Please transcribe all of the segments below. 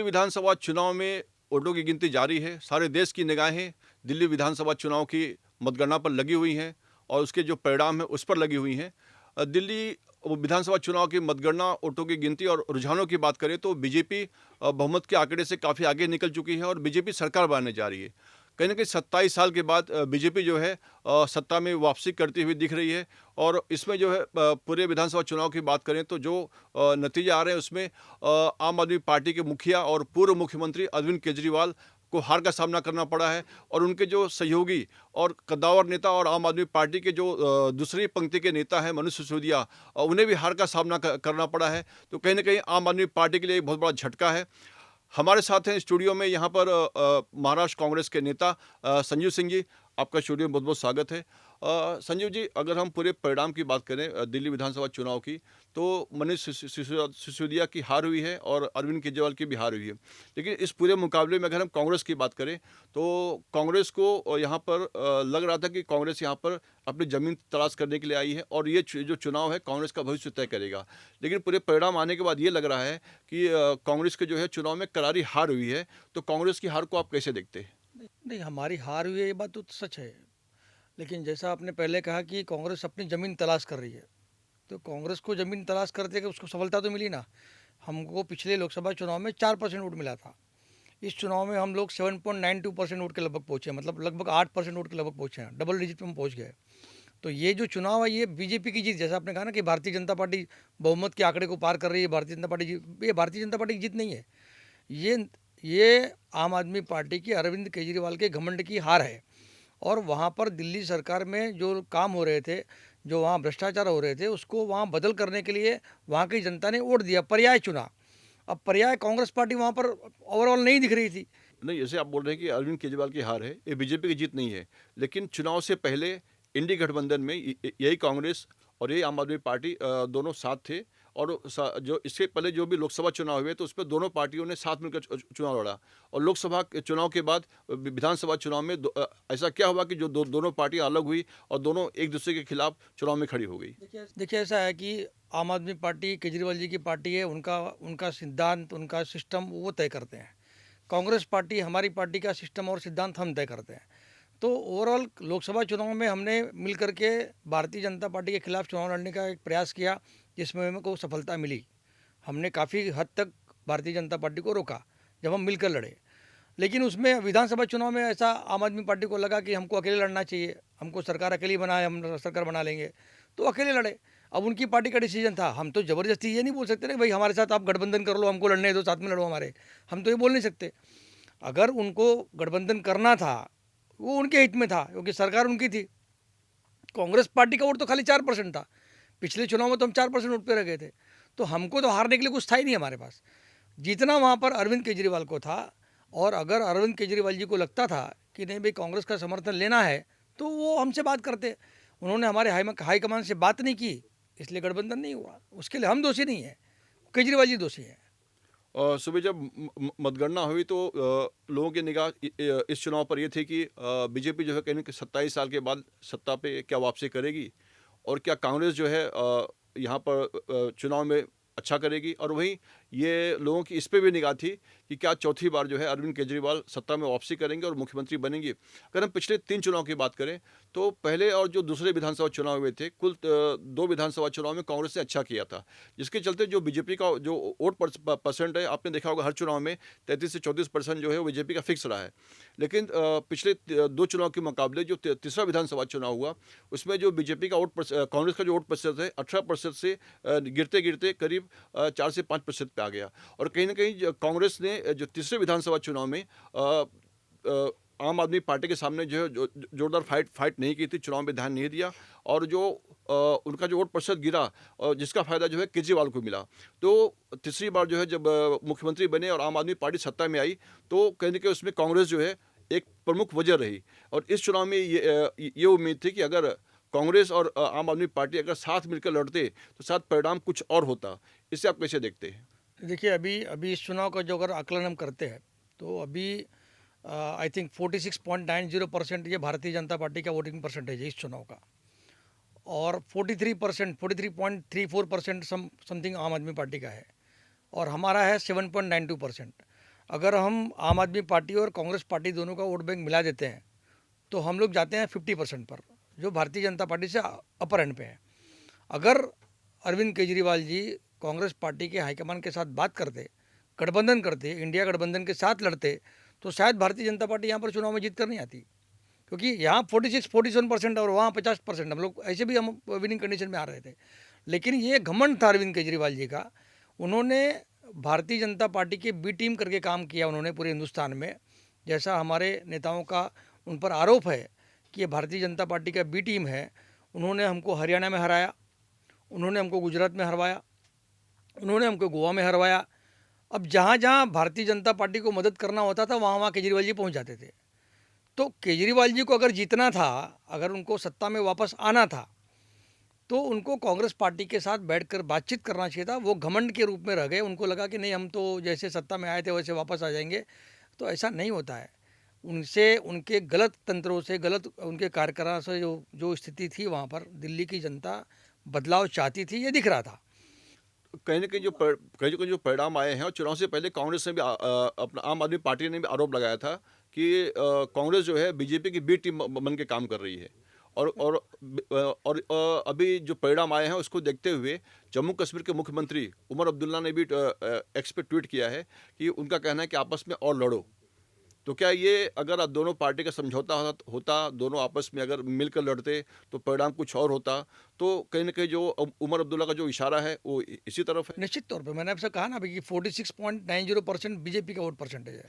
दिल्ली विधानसभा चुनाव में वोटों की गिनती जारी है। सारे देश की निगाहें दिल्ली विधानसभा चुनाव की मतगणना पर लगी हुई हैं और उसके जो परिणाम हैं उस पर लगी हुई हैं। दिल्ली विधानसभा चुनाव की मतगणना, वोटों की गिनती और रुझानों की बात करें तो बीजेपी बहुमत के आंकड़े से काफ़ी आगे निकल चुकी है और बीजेपी सरकार बनाने जा रही है। कहीं न कहीं 27 साल के बाद बीजेपी जो है सत्ता में वापसी करती हुई दिख रही है और इसमें जो है पूरे विधानसभा चुनाव की बात करें तो जो नतीजे आ रहे हैं उसमें आम आदमी पार्टी के मुखिया और पूर्व मुख्यमंत्री अरविंद केजरीवाल को हार का सामना करना पड़ा है और उनके जो सहयोगी और कद्दावर नेता और आम आदमी पार्टी के जो दूसरी पंक्ति के नेता हैं मनोज सिसोदिया, उन्हें भी हार का सामना करना पड़ा है। तो कहीं न कहीं आम आदमी पार्टी के लिए एक बहुत बड़ा झटका है। हमारे साथ हैं स्टूडियो में यहाँ पर महाराष्ट्र कांग्रेस के नेता संजीव सिंह जी, आपका स्टूडियो में बहुत-बहुत स्वागत है। संजीव जी, अगर हम पूरे परिणाम की बात करें दिल्ली विधानसभा चुनाव की, तो मनीष सिसोदिया की हार हुई है और अरविंद केजरीवाल की भी हार हुई है। लेकिन इस पूरे मुकाबले में अगर हम कांग्रेस की बात करें, तो कांग्रेस को यहाँ पर लग रहा था कि कांग्रेस यहाँ पर अपनी ज़मीन तलाश करने के लिए आई है और ये जो चुनाव है कांग्रेस का भविष्य तय करेगा। लेकिन पूरे परिणाम आने के बाद ये लग रहा है कि कांग्रेस के जो है चुनाव में करारी हार हुई है, तो कांग्रेस की हार को आप कैसे देखते हैं? नहीं नहीं, हमारी हार हुई है ये बात तो सच है। लेकिन जैसा आपने पहले कहा कि कांग्रेस अपनी ज़मीन तलाश कर रही है, तो कांग्रेस को ज़मीन तलाश करते कि उसको सफलता तो मिली ना। हमको पिछले लोकसभा चुनाव में 4% वोट मिला था। इस चुनाव में हम लोग 7.92% वोट के लगभग पहुँचे, मतलब लगभग 8% वोट के लगभग पहुँचे हैं, डबल डिजिट में हम पहुँच गए। तो ये जो चुनाव है ये बीजेपी की जीत, जैसा आपने कहा ना कि भारतीय जनता पार्टी बहुमत के आंकड़े को पार कर रही है, भारतीय जनता पार्टी जीत, ये भारतीय जनता पार्टी की जीत नहीं है। ये ये आम आदमी पार्टी की अरविंद केजरीवाल के घमंड की हार है। और वहाँ पर दिल्ली सरकार में जो काम हो रहे थे, जो वहाँ भ्रष्टाचार हो रहे थे, उसको वहाँ बदल करने के लिए वहाँ की जनता ने वोट दिया, पर्याय चुना। अब पर्याय कांग्रेस पार्टी वहाँ पर ओवरऑल नहीं दिख रही थी। नहीं, जैसे आप बोल रहे हैं कि अरविंद केजरीवाल की हार है, ये बीजेपी की जीत नहीं है। लेकिन चुनाव से पहले इंडी गठबंधन में यही कांग्रेस और यही आम आदमी पार्टी दोनों साथ थे और जो इससे पहले जो भी लोकसभा चुनाव हुए तो उसमें दोनों पार्टियों ने साथ मिलकर चुनाव लड़ा और लोकसभा के चुनाव के बाद विधानसभा चुनाव में ऐसा क्या हुआ कि जो दोनों पार्टियां अलग हुई और दोनों एक दूसरे के खिलाफ चुनाव में खड़ी हो गई। देखिए ऐसा है कि आम आदमी पार्टी केजरीवाल जी की पार्टी है, उनका उनका सिद्धांत, उनका सिस्टम वो तय करते हैं। कांग्रेस पार्टी, हमारी पार्टी का सिस्टम और सिद्धांत हम तय करते हैं। तो ओवरऑल लोकसभा चुनाव में हमने मिल करके भारतीय जनता पार्टी के खिलाफ चुनाव लड़ने का एक प्रयास किया, जिसमें हमें को सफलता मिली। हमने काफ़ी हद तक भारतीय जनता पार्टी को रोका जब हम मिलकर लड़े। लेकिन उसमें विधानसभा चुनाव में ऐसा आम आदमी पार्टी को लगा कि हमको अकेले लड़ना चाहिए, हमको सरकार अकेली बनाए, हम सरकार बना लेंगे, तो अकेले लड़े। अब उनकी पार्टी का डिसीजन था, हम तो ज़बरदस्ती ये नहीं बोल सकते ना भाई हमारे साथ आप गठबंधन कर लो, हमको लड़ने दो, साथ में लड़ो हमारे। हम तो ये बोल नहीं सकते। अगर उनको गठबंधन करना था, वो उनके हित में था, क्योंकि सरकार उनकी थी। कांग्रेस पार्टी का वोट तो खाली 4% था। पिछले चुनाव में तो हम 4% वोट पे रह गए थे। तो हमको तो हारने के लिए कुछ था ही नहीं हमारे पास। जीतना वहाँ पर अरविंद केजरीवाल को था। और अगर अरविंद केजरीवाल जी को लगता था कि नहीं भाई कांग्रेस का समर्थन लेना है, तो वो हमसे बात करते। उन्होंने हमारे हाईकमान से बात नहीं की, इसलिए गठबंधन नहीं हुआ। उसके लिए हम दोषी नहीं हैं, केजरीवाल जी दोषी हैं। सुबह जब मतगणना हुई तो लोगों की निगाह इस चुनाव पर ये थी कि बीजेपी जो है कहीं न कहीं 27 साल के बाद सत्ता पे क्या वापसी करेगी और क्या कांग्रेस जो है यहाँ पर चुनाव में अच्छा करेगी और वहीं ये लोगों की इस पे भी निगाह थी कि क्या चौथी बार जो है अरविंद केजरीवाल सत्ता में वापसी करेंगे और मुख्यमंत्री बनेंगे। अगर हम पिछले 3 चुनाव की बात करें तो पहले और जो दूसरे विधानसभा चुनाव हुए थे, कुल 2 विधानसभा चुनाव में कांग्रेस ने अच्छा किया था। जिसके चलते जो बीजेपी का जो वोट परसेंट है, आपने देखा होगा हर चुनाव में 33 से 34% जो है वो बीजेपी का फिक्स रहा है। लेकिन पिछले 2 चुनाव के मुकाबले जो तीसरा विधानसभा चुनाव हुआ, उसमें जो बीजेपी का कांग्रेस का जो वोट प्रतिशत है 18% से गिरते-गिरते करीब 4 से 5% पे आ गया। और कहीं न कहीं कांग्रेस ने जो तीसरे विधानसभा चुनाव में अ, आम आदमी पार्टी के सामने जो है जोरदार फाइट नहीं की थी, चुनाव में ध्यान नहीं दिया और जो उनका जो वोट प्रतिशत गिरा और जिसका फ़ायदा जो है केजरीवाल को मिला। तो तीसरी बार जो है जब मुख्यमंत्री बने और आम आदमी पार्टी सत्ता में आई, तो कहीं न कहीं उसमें कांग्रेस जो है एक प्रमुख वजह रही और इस चुनाव में ये उम्मीद थी कि अगर कांग्रेस और आम आदमी पार्टी अगर साथ मिलकर लड़ते, तो शायद परिणाम कुछ और होता। इसे आप कैसे देखते हैं? देखिए अभी अभी इस चुनाव का जो अगर आकलन हम करते हैं, तो अभी आई थिंक 46.90% ये भारतीय जनता पार्टी का वोटिंग परसेंटेज है इस चुनाव का। और 43%, 43.34% समथिंग आम आदमी पार्टी का है। और हमारा है 7.92%। अगर हम आम आदमी पार्टी और कांग्रेस पार्टी दोनों का वोट बैंक मिला देते हैं तो हम लोग जाते हैं 50% पर, जो भारतीय जनता पार्टी से अपर एंड पे है। अगर अरविंद केजरीवाल जी कांग्रेस पार्टी के हाईकमान के साथ बात करते, गठबंधन करते, इंडिया गठबंधन के साथ लड़ते, तो शायद भारतीय जनता पार्टी यहाँ पर चुनाव में जीत कर नहीं आती, क्योंकि यहाँ 47% और वहाँ 50%, हम लोग ऐसे भी हम विनिंग कंडीशन में आ रहे थे। लेकिन ये घमंड था अरविंद केजरीवाल जी का। उन्होंने भारतीय जनता पार्टी के बी टीम करके काम किया उन्होंने पूरे हिंदुस्तान में। जैसा हमारे नेताओं का उन पर आरोप है कि ये भारतीय जनता पार्टी का बी टीम है, उन्होंने हमको हरियाणा में हराया, उन्होंने हमको गुजरात में हरवाया, उन्होंने हमको गोवा में हरवाया। अब जहाँ जहाँ भारतीय जनता पार्टी को मदद करना होता था वहाँ वहाँ केजरीवाल जी पहुँच जाते थे। तो केजरीवाल जी को अगर जीतना था, अगर उनको सत्ता में वापस आना था, तो उनको कांग्रेस पार्टी के साथ बैठकर बातचीत करना चाहिए था। वो घमंड के रूप में रह गए, उनको लगा कि नहीं हम तो जैसे सत्ता में आए थे वैसे वापस आ जाएंगे। तो ऐसा नहीं होता है। उनसे, उनके गलत तंत्रों से, गलत उनके कार्यकाल से जो जो स्थिति थी वहाँ पर, दिल्ली की जनता बदलाव चाहती थी, ये दिख रहा था। कहीं न कहीं जो परिणाम आए हैं, और चुनाव से पहले कांग्रेस ने भी अपना आम आदमी पार्टी ने भी आरोप लगाया था कि कांग्रेस जो है बीजेपी की बी टीम बन के काम कर रही है। अभी जो परिणाम आए हैं उसको देखते हुए जम्मू कश्मीर के मुख्यमंत्री उमर अब्दुल्ला ने भी एक्स पे ट्वीट किया है कि उनका कहना है कि आपस में और लड़ो। तो क्या ये अगर आप दोनों पार्टी का समझौता होता, दोनों आपस में अगर मिलकर लड़ते तो परिणाम कुछ और होता। तो कहीं न कहीं जो उमर अब्दुल्ला का जो इशारा है वो इसी तरफ है। निश्चित तौर पे मैंने आपसे कहा ना अभी कि 46.90% बीजेपी का वोट परसेंटेज है,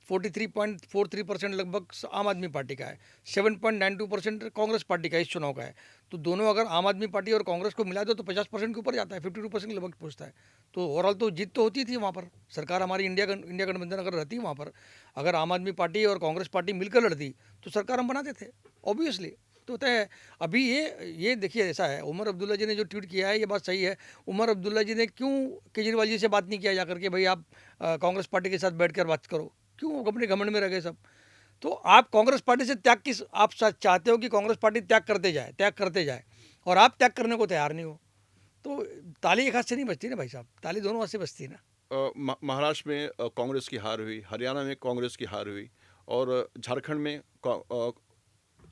43.43% लगभग आम आदमी पार्टी का है, 7.92% कांग्रेस पार्टी का इस चुनाव का है। तो दोनों अगर आम आदमी पार्टी और कांग्रेस को मिला दो तो 50% के ऊपर जाता है, 52% लगभग पहुँचता है। तो ओवरऑल तो जीत तो होती थी वहाँ पर। सरकार हमारी इंडिया गठबंधन अगर रहती वहाँ पर, अगर आम आदमी पार्टी और कांग्रेस पार्टी मिलकर लड़ती तो सरकार हम बनाते थे ऑब्वियसली। तो होता है। अभी ये देखिए ऐसा है, उमर अब्दुल्ला जी ने जो ट्वीट किया है ये बात सही है। उमर अब्दुल्ला जी ने क्यों केजरीवाल जी से बात नहीं किया जाकर के भाई आप कांग्रेस पार्टी के साथ बैठकर बात करो, क्यों अपने घमंड में रह गए सब। तो आप कांग्रेस पार्टी से त्याग किस, आप चाहते हो कि कांग्रेस पार्टी त्याग करते जाए और आप त्याग करने को तैयार नहीं हो, तो ताली एक हाथ से नहीं बजती ना भाई साहब, ताली दोनों हाथ से बजती है ना। महाराष्ट्र में कांग्रेस की हार हुई, हरियाणा में कांग्रेस की हार हुई, और झारखंड में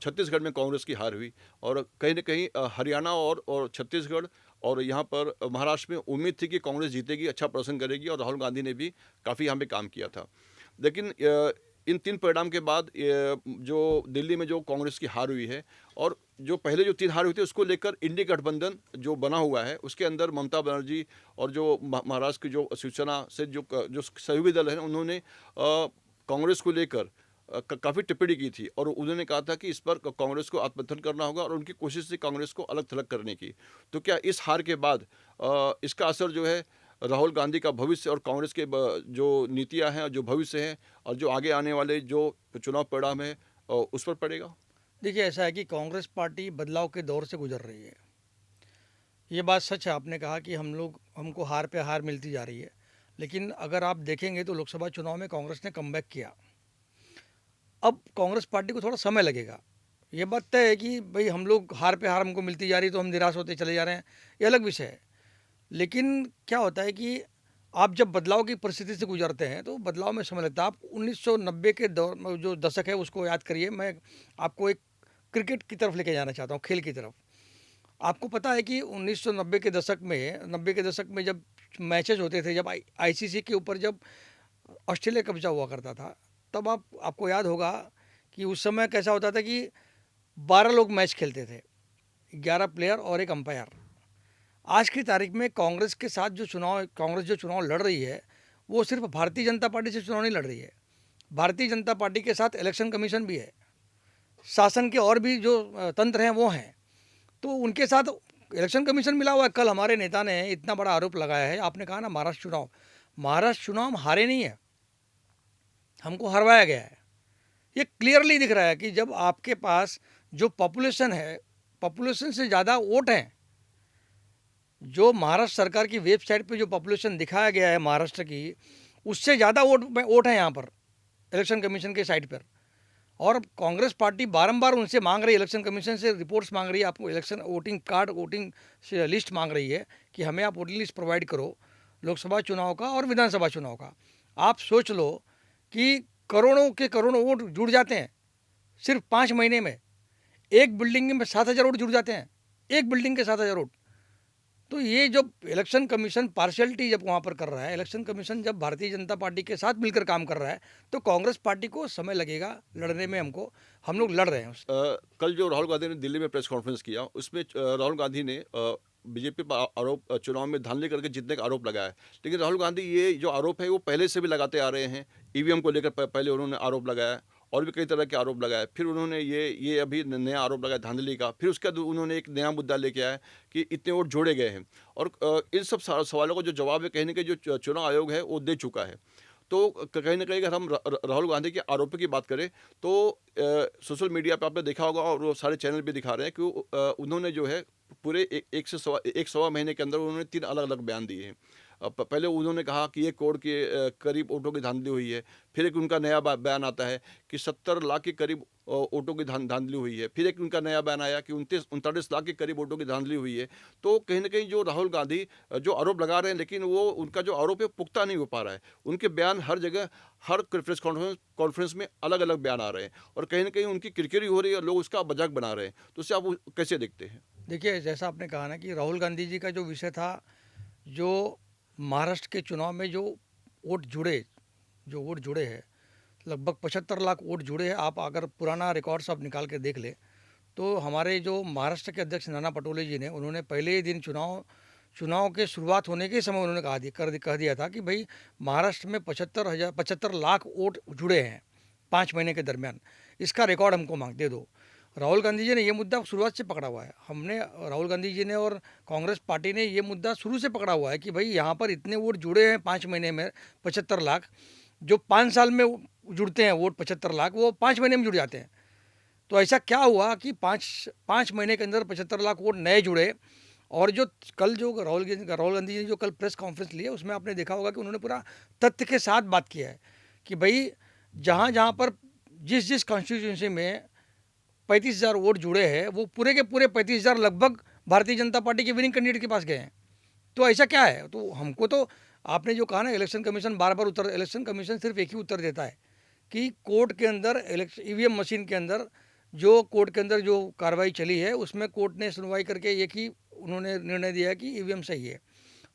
छत्तीसगढ़ में कांग्रेस की हार हुई। और कहीं न कहीं हरियाणा और छत्तीसगढ़ और यहाँ पर महाराष्ट्र में उम्मीद थी कि कांग्रेस जीतेगी, अच्छा प्रदर्शन करेगी, और राहुल गांधी ने भी काफ़ी यहाँ पे काम किया था। लेकिन इन 3 परिणाम के बाद जो दिल्ली में जो कांग्रेस की हार हुई है, और जो पहले जो 3 हार हुई थी उसको लेकर इंडिया गठबंधन जो बना हुआ है उसके अंदर ममता बनर्जी और जो महाराष्ट्र की जो शिवसेना से जो सहयोगी दल है उन्होंने कांग्रेस को लेकर काफ़ी टिप्पणी की थी, और उन्होंने कहा था कि इस पर कांग्रेस को आत्ममंथन करना होगा, और उनकी कोशिश थी कांग्रेस को अलग थलग करने की। तो क्या इस हार के बाद इसका असर जो है राहुल गांधी का भविष्य और कांग्रेस के जो नीतियां हैं, जो भविष्य है, और जो आगे आने वाले जो चुनाव परिणाम है उस पर पड़ेगा? देखिए ऐसा है कि कांग्रेस पार्टी बदलाव के दौर से गुजर रही है। ये बात सच है, आपने कहा कि हमको हार पे हार मिलती जा रही है। लेकिन अगर आप देखेंगे तो लोकसभा चुनाव में कांग्रेस ने कमबैक किया। अब कांग्रेस पार्टी को थोड़ा समय लगेगा। ये बात तय है कि भाई हम लोग हार पे हार हमको मिलती जा रही है तो हम निराश होते चले जा रहे हैं, ये अलग विषय है। लेकिन क्या होता है कि आप जब बदलाव की परिस्थिति से गुजरते हैं तो बदलाव में समय लगता है। आप 1990 के दौर में जो दशक है उसको याद करिए। मैं आपको एक क्रिकेट की तरफ लेके जाना चाहता हूँ, खेल की तरफ। आपको पता है कि 1990 के दशक में, 90 के दशक में जब मैचेस होते थे, जब आईसीसी के ऊपर जब ऑस्ट्रेलिया कब्जा हुआ करता था, तब आपको याद होगा कि उस समय कैसा होता था कि 12 लोग मैच खेलते थे, 11 प्लेयर और एक अंपायर। आज की तारीख में कांग्रेस के साथ कांग्रेस जो चुनाव लड़ रही है वो सिर्फ भारतीय जनता पार्टी से चुनाव नहीं लड़ रही है। भारतीय जनता पार्टी के साथ इलेक्शन कमीशन भी है, शासन के और भी जो तंत्र हैं वो हैं, तो उनके साथ इलेक्शन कमीशन मिला हुआ है। कल हमारे नेता ने इतना बड़ा आरोप लगाया है, आपने कहा ना महाराष्ट्र चुनाव हम हारे नहीं है, हमको हरवाया गया है। ये क्लियरली दिख रहा है कि जब आपके पास जो पॉपुलेशन है, पॉपुलेशन से ज़्यादा वोट हैं, जो महाराष्ट्र सरकार की वेबसाइट पे जो पॉपुलेशन दिखाया गया है महाराष्ट्र की, उससे ज़्यादा वोट है यहाँ पर इलेक्शन कमीशन के साइट पर। और कांग्रेस पार्टी बारंबार उनसे मांग रही है, इलेक्शन कमीशन से रिपोर्ट्स मांग रही है, आपको election voting card, voting list मांग रही है कि हमें आप वोटिंग लिस्ट प्रोवाइड करो लोकसभा चुनाव का और विधानसभा चुनाव का। आप सोच लो कि करोड़ों के करोड़ों वोट जुड़ जाते हैं सिर्फ 5 महीने में। एक बिल्डिंग में 7,000 वोट जुड़ जाते हैं, एक बिल्डिंग के 7,000 वोट। तो ये जब इलेक्शन कमीशन पार्शियलिटी जब वहाँ पर कर रहा है, इलेक्शन कमीशन जब भारतीय जनता पार्टी के साथ मिलकर काम कर रहा है, तो कांग्रेस पार्टी को समय लगेगा लड़ने में। हम लोग लड़ रहे हैं कल जो राहुल गांधी ने दिल्ली में प्रेस कॉन्फ्रेंस किया, उसमें राहुल गांधी ने बीजेपी पर आरोप, चुनाव में धांधली करके जीतने का आरोप लगाया है। लेकिन राहुल गांधी ये जो आरोप है वो पहले से भी लगाते आ रहे हैं। ईवीएम को लेकर पहले उन्होंने आरोप लगाया और भी कई तरह के आरोप लगाए। फिर उन्होंने ये अभी नया आरोप लगाया धांधली का। फिर उसके बाद उन्होंने एक नया मुद्दा लेके आया कि इतने वोट जोड़े गए हैं। और इन सब सवालों का जो जवाब है कहने के जो चुनाव आयोग है वो दे चुका है। तो कहीं ना कहीं अगर हम राहुल गांधी के आरोपों की बात करें तो सोशल मीडिया पे आपने देखा होगा और वो सारे चैनल भी दिखा रहे हैं कि उन्होंने जो है पूरे एक सवा महीने के अंदर उन्होंने 3 अलग अलग बयान दिए हैं। पहले उन्होंने कहा कि 1 करोड़ के करीब वोटों की धांधली हुई है। फिर एक उनका नया बयान आता है कि 70 लाख के करीब वोटों की धांधली हुई है। फिर एक उनका नया बयान आया कि 39 लाख के करीब वोटों की धांधली हुई है। तो कहीं ना कहीं जो राहुल गांधी जो आरोप लगा रहे हैं, लेकिन वो उनका जो आरोप है पुख्ता नहीं हो पा रहा है। उनके बयान हर जगह, हर प्रेस कॉन्फ्रेंस में अलग अलग बयान आ रहे हैं और कहीं ना कहीं उनकी किरकिरी हो रही है और लोग उसका मजाक बना रहे हैं। तो उससे आप कैसे देखते हैं? देखिए, जैसा आपने कहा ना कि राहुल गांधी जी का जो विषय था, जो महाराष्ट्र के चुनाव में जो वोट जुड़े हैं, लगभग 75 लाख वोट जुड़े हैं। आप अगर पुराना रिकॉर्ड्स आप निकाल के देख ले तो हमारे जो महाराष्ट्र के अध्यक्ष नाना पटोले जी ने, उन्होंने पहले ही दिन चुनाव के शुरुआत होने के समय उन्होंने कह दिया था कि भाई महाराष्ट्र में 75 लाख वोट जुड़े हैं 5 महीने के दरमियान। इसका रिकॉर्ड हमको दे दो। राहुल गांधी जी ने ये मुद्दा शुरुआत से पकड़ा हुआ है। राहुल गांधी जी ने और कांग्रेस पार्टी ने ये मुद्दा शुरू से पकड़ा हुआ है कि भाई यहाँ पर इतने वोट जुड़े हैं 5 महीने में 75 लाख। जो 5 साल में जुड़ते हैं वोट 75 लाख, वो 5 महीने में जुड़ जाते हैं। तो ऐसा क्या हुआ कि पाँच महीने के अंदर 75 लाख वोट नए जुड़े। और जो राहुल गांधी जी ने जो कल प्रेस कॉन्फ्रेंस ली है, उसमें आपने देखा होगा कि उन्होंने पूरा तथ्य के साथ बात किया है कि भाई जहाँ जहाँ पर जिस कॉन्स्टिट्यूंसी में 35,000 वोट जुड़े हैं, वो पूरे के पूरे 35,000 लगभग भारतीय जनता पार्टी के विनिंग कैंडिडेट के पास गए हैं। तो ऐसा क्या है? तो हमको तो आपने जो कहा ना, इलेक्शन कमीशन बार बार इलेक्शन कमीशन सिर्फ एक ही उत्तर देता है कि कोर्ट के अंदर ईवीएम मशीन के अंदर कोर्ट के अंदर जो कार्रवाई चली है, उसमें कोर्ट ने सुनवाई करके एक ही उन्होंने निर्णय दिया कि ईवीएम सही है।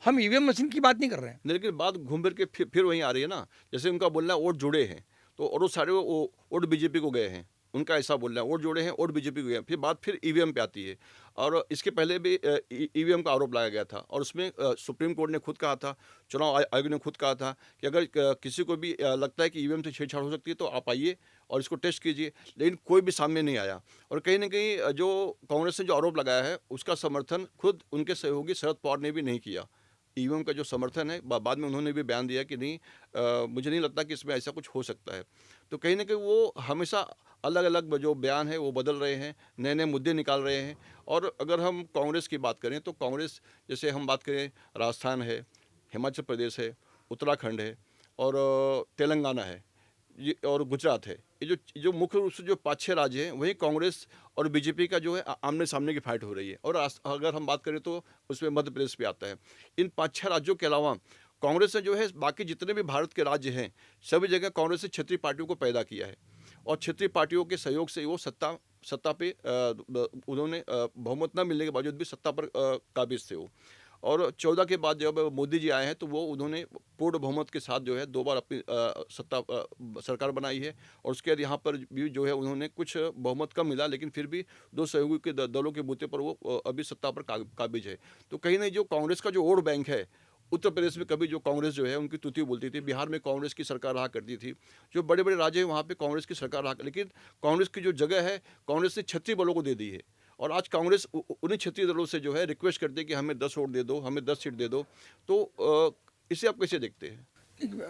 हम ईवीएम मशीन की बात नहीं कर रहे हैं। लेकिन बात घूम फिर के फिर वहीं आ रही है ना। जैसे उनका बोलना है वोट जुड़े हैं, तो और वो सारे वोट बीजेपी को गए हैं। उनका ऐसा बोलना है वोट जुड़े हैं, वोट बीजेपी को गए हैं। फिर बात फिर ईवीएम पे आती है और इसके पहले भी ईवीएम का आरोप लगाया गया था और उसमें सुप्रीम कोर्ट ने खुद कहा था, चुनाव आयोग ने खुद कहा था कि अगर किसी को भी लगता है कि ईवीएम से छेड़छाड़ हो सकती है तो आप आइए और इसको टेस्ट कीजिए। लेकिन कोई भी सामने नहीं आया और कहीं ना कहीं जो कांग्रेस ने जो आरोप लगाया है उसका समर्थन खुद उनके सहयोगी शरद पवार ने भी नहीं किया। ईवीएम का जो समर्थन है बाद में उन्होंने भी बयान दिया कि नहीं, मुझे नहीं लगता कि इसमें ऐसा कुछ हो सकता है। तो कहीं ना कहीं वो हमेशा अलग अलग जो बयान है वो बदल रहे हैं, नए नए मुद्दे निकाल रहे हैं। और अगर हम कांग्रेस की बात करें तो कांग्रेस, जैसे हम बात करें, राजस्थान है, हिमाचल प्रदेश है, उत्तराखंड है और तेलंगाना है, ये और गुजरात है। ये जो मुख्य रूप से जो 5-6 राज्य हैं, वहीं कांग्रेस और बीजेपी का जो है आमने सामने की फाइट हो रही है। और अगर हम बात करें तो उसमें मध्य प्रदेश भी आता है। इन 5-6 राज्यों के अलावा कांग्रेस ने जो है बाकी जितने भी भारत के राज्य हैं, सभी जगह कांग्रेस ने क्षेत्रीय पार्टियों को पैदा किया है और क्षेत्रीय पार्टियों के सहयोग से वो सत्ता पे उन्होंने बहुमत न मिलने के बावजूद भी सत्ता पर काबिज थे वो। और 14 के बाद जब मोदी जी आए हैं तो वो उन्होंने पूर्ण बहुमत के साथ जो है 2 बार अपनी सरकार बनाई है। और उसके बाद यहाँ पर भी जो है उन्होंने कुछ बहुमत कम मिला, लेकिन फिर भी 2 सहयोगी के दलों के बूते पर वो अभी सत्ता पर काबिज है। तो कहीं नहीं जो कांग्रेस का जो वोट बैंक है, उत्तर प्रदेश में कभी जो कांग्रेस जो है उनकी तुति बोलती थी, बिहार में कांग्रेस की सरकार रहा करती थी, जो बड़े बड़े राज्य हैं वहाँ पे कांग्रेस की सरकार रहा, लेकिन कांग्रेस की जो जगह है कांग्रेस ने क्षेत्रीय बलों को दे दी है। और आज कांग्रेस उन्हीं क्षेत्रीय दलों से जो है रिक्वेस्ट करती है कि हमें 10 वोट दे दो, हमें 10 सीट दे दो। तो इसे आप कैसे देखते हैं?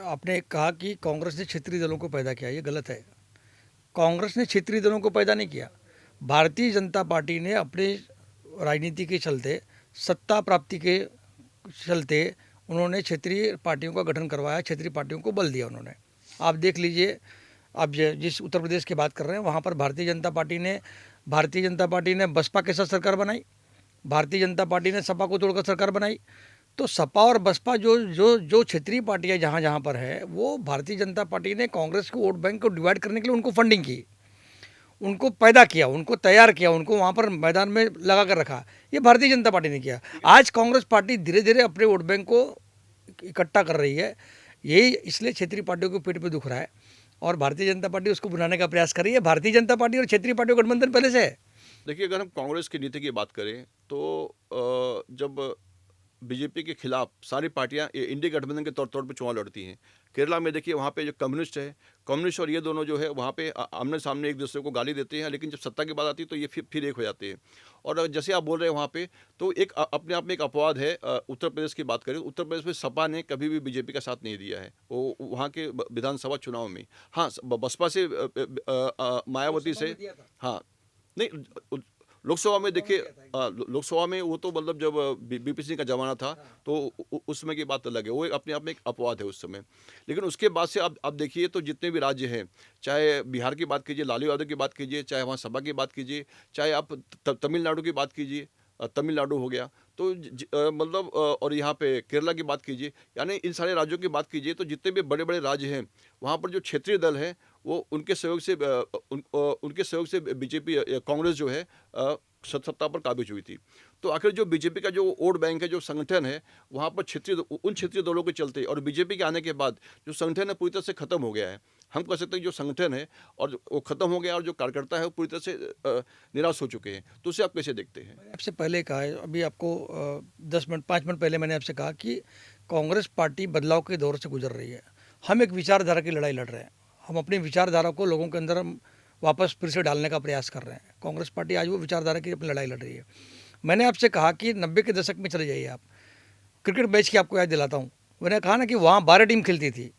आपने कहा कि कांग्रेस ने क्षेत्रीय दलों को पैदा किया, ये गलत है। कांग्रेस ने क्षेत्रीय दलों को पैदा नहीं किया। भारतीय जनता पार्टी ने अपने राजनीति के चलते, सत्ता प्राप्ति के चलते उन्होंने क्षेत्रीय पार्टियों का गठन करवाया, क्षेत्रीय पार्टियों को बल दिया उन्होंने। आप देख लीजिए, आप जिस उत्तर प्रदेश की बात कर रहे हैं वहाँ पर भारतीय जनता पार्टी ने बसपा के साथ सरकार बनाई, भारतीय जनता पार्टी ने सपा को तोड़कर सरकार बनाई। तो सपा और बसपा जो जो जो क्षेत्रीय पार्टियां जहाँ जहाँ पर है, वो भारतीय जनता पार्टी ने कांग्रेस के वोट बैंक को डिवाइड करने के लिए उनको फंडिंग की, उनको पैदा किया, उनको तैयार किया, उनको वहाँ पर मैदान में लगा कर रखा। ये भारतीय जनता पार्टी ने किया। आज कांग्रेस पार्टी धीरे धीरे अपने वोट बैंक को इकट्ठा कर रही है। यही इसलिए क्षेत्रीय पार्टियों को पेट पे दुख रहा है और भारतीय जनता पार्टी उसको बुलाने का प्रयास कर रही है। भारतीय जनता पार्टी और क्षेत्रीय पार्टियों का गठबंधन पहले से है। देखिए, अगर हम कांग्रेस की नीति की बात करें तो जब बीजेपी के खिलाफ सारी पार्टियां इंडिया गठबंधन के तौर पे चुनाव लड़ती हैं। केरला में देखिए, वहाँ पे जो कम्युनिस्ट और ये दोनों जो है वहाँ पे आमने सामने एक दूसरे को गाली देते हैं, लेकिन जब सत्ता की बात आती है तो ये फिर एक हो जाते हैं। और जैसे आप बोल रहे हैं वहाँ पे, तो एक अपने आप में एक अपवाद है। उत्तर प्रदेश की बात करें, उत्तर प्रदेश में सपा ने कभी भी बीजेपी का साथ नहीं दिया है वो वहाँ के विधानसभा चुनाव में। हाँ, बसपा से मायावती से, हाँ, नहीं, लोकसभा में देखिए, लोकसभा में वो तो मतलब जब बीपी सिंह का जमाना था तो उस समय की बात अलग है, वो अपने आप में एक अपवाद है उस समय। लेकिन उसके बाद से आप देखिए तो जितने भी राज्य हैं, चाहे बिहार की बात कीजिए, लालू यादव की बात कीजिए, चाहे वहाँ सपा की बात कीजिए, चाहे आप तमिलनाडु की बात कीजिए, तमिलनाडु हो गया तो मतलब और यहाँ पे केरला की बात कीजिए, यानी इन सारे राज्यों की बात कीजिए तो जितने भी बड़े बड़े राज्य हैं वहाँ पर जो क्षेत्रीय दल है वो उनके सहयोग से उनके सहयोग से बीजेपी कांग्रेस जो है सत्ता पर काबिज हुई थी। तो आखिर जो बीजेपी का जो वोट बैंक है, जो संगठन है, वहाँ पर उन क्षेत्रीय दलों के चलते और बीजेपी के आने के बाद जो संगठन है पूरी तरह से खत्म हो गया है। हम कह सकते हैं जो संगठन है और वो खत्म हो गया और जो कार्यकर्ता है वो पूरी तरह से निराश हो चुके हैं। तो उसे आप कैसे देखते हैं? मैंने आपसे पहले कहा है, अभी आपको 10 मिनट 5 मिनट पहले मैंने आपसे कहा कि कांग्रेस पार्टी बदलाव के दौर से गुजर रही है। हम एक विचारधारा की लड़ाई लड़ रहे हैं। हम अपनी विचारधारा को लोगों के अंदर हम वापस फिर से डालने का प्रयास कर रहे हैं। कांग्रेस पार्टी आज वो विचारधारा की अपनी लड़ाई लड़ रही है। मैंने आपसे कहा कि 90 के दशक में चले जाइए आप, क्रिकेट मैच की आपको याद दिलाता हूँ। मैंने कहा ना कि वहाँ 12 टीम खेलती थी,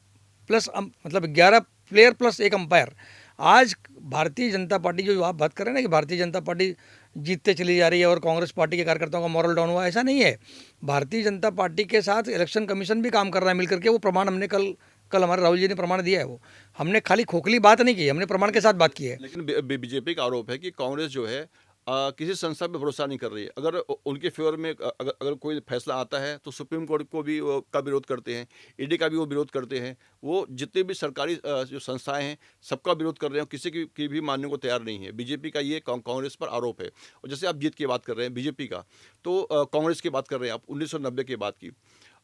प्लस मतलब 11 प्लेयर प्लस एक अंपायर। आज भारतीय जनता पार्टी जो आप बात कर रहे हैं ना कि भारतीय जनता पार्टी जीतते चली जा रही है और कांग्रेस पार्टी के कार्यकर्ताओं का मॉरल डाउन हुआ, ऐसा नहीं है। भारतीय जनता पार्टी के साथ इलेक्शन कमीशन भी काम कर रहा है मिलकर के। वो प्रमाण हमने कल हमारे राहुल जी ने प्रमाण दिया है। वो हमने खाली खोखली बात नहीं की, हमने प्रमाण के साथ बात की है। लेकिन बीजेपी का आरोप है कि कांग्रेस जो है किसी संस्था पे भरोसा नहीं कर रही है। अगर उनके फेवर में अगर कोई फैसला आता है तो सुप्रीम कोर्ट को भी का विरोध करते हैं, ईडी का भी वो विरोध करते हैं। वो जितने भी सरकारी जो संस्थाएं हैं सबका विरोध कर रहे हैं, किसी की भी मानने को तैयार नहीं है। बीजेपी का ये कांग्रेस पर आरोप है। और जैसे आप जीत की बात कर रहे हैं बीजेपी का, तो कांग्रेस की बात कर रहे हैं आप 1990 के बाद की।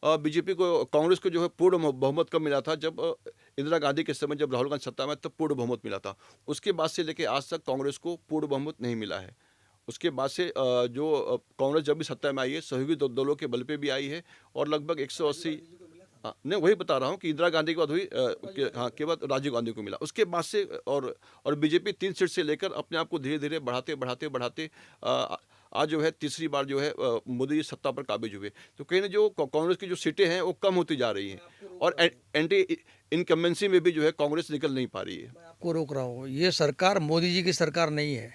बीजेपी को, कांग्रेस को जो है पूर्ण बहुमत कब मिला था? जब इंदिरा गांधी के समय जब राहुल गांधी सत्ता में, तब पूर्ण बहुमत मिला था। उसके बाद से लेके आज तक कांग्रेस को पूर्ण बहुमत नहीं मिला है। उसके बाद से कांग्रेस जब भी सत्ता में आई है सहयोगी दलों के बल पे भी आई है और लगभग 180, हाँ, नहीं वही बता रहा हूँ कि इंदिरा गांधी के बाद हुई, हाँ, के बाद राजीव गांधी को मिला। उसके बाद से और बीजेपी 3 सीट से लेकर अपने आप को धीरे धीरे बढ़ाते आज जो है तीसरी बार जो है मोदी जी सत्ता पर काबिज हुए। तो कहीं ना जो कांग्रेस की जो सीटें हैं वो कम होती जा रही हैं और एंटी इनकम्बेंसी में भी जो है कांग्रेस निकल नहीं पा रही है। मैं आपको रोक रहा हूँ, ये सरकार मोदी जी की सरकार नहीं है।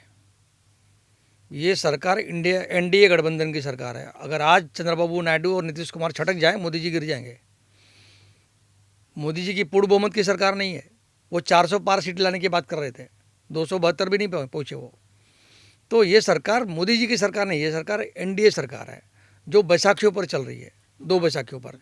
ये सरकार इंडिया एनडीए गठबंधन की सरकार है। अगर आज चंद्रबाबू नायडू और नीतीश कुमार छटक जाए, मोदी जी गिर जाएंगे। मोदी जी की पूर्ण बहुमत की सरकार नहीं है। वो 400 पार सीट लाने की बात कर रहे थे, 272 भी नहीं पहुंचे वो। तो ये सरकार मोदी जी की सरकार नहीं है, ये सरकार एनडीए सरकार है जो बैसाखियों पर चल रही है, 2 बैसाखियों पर।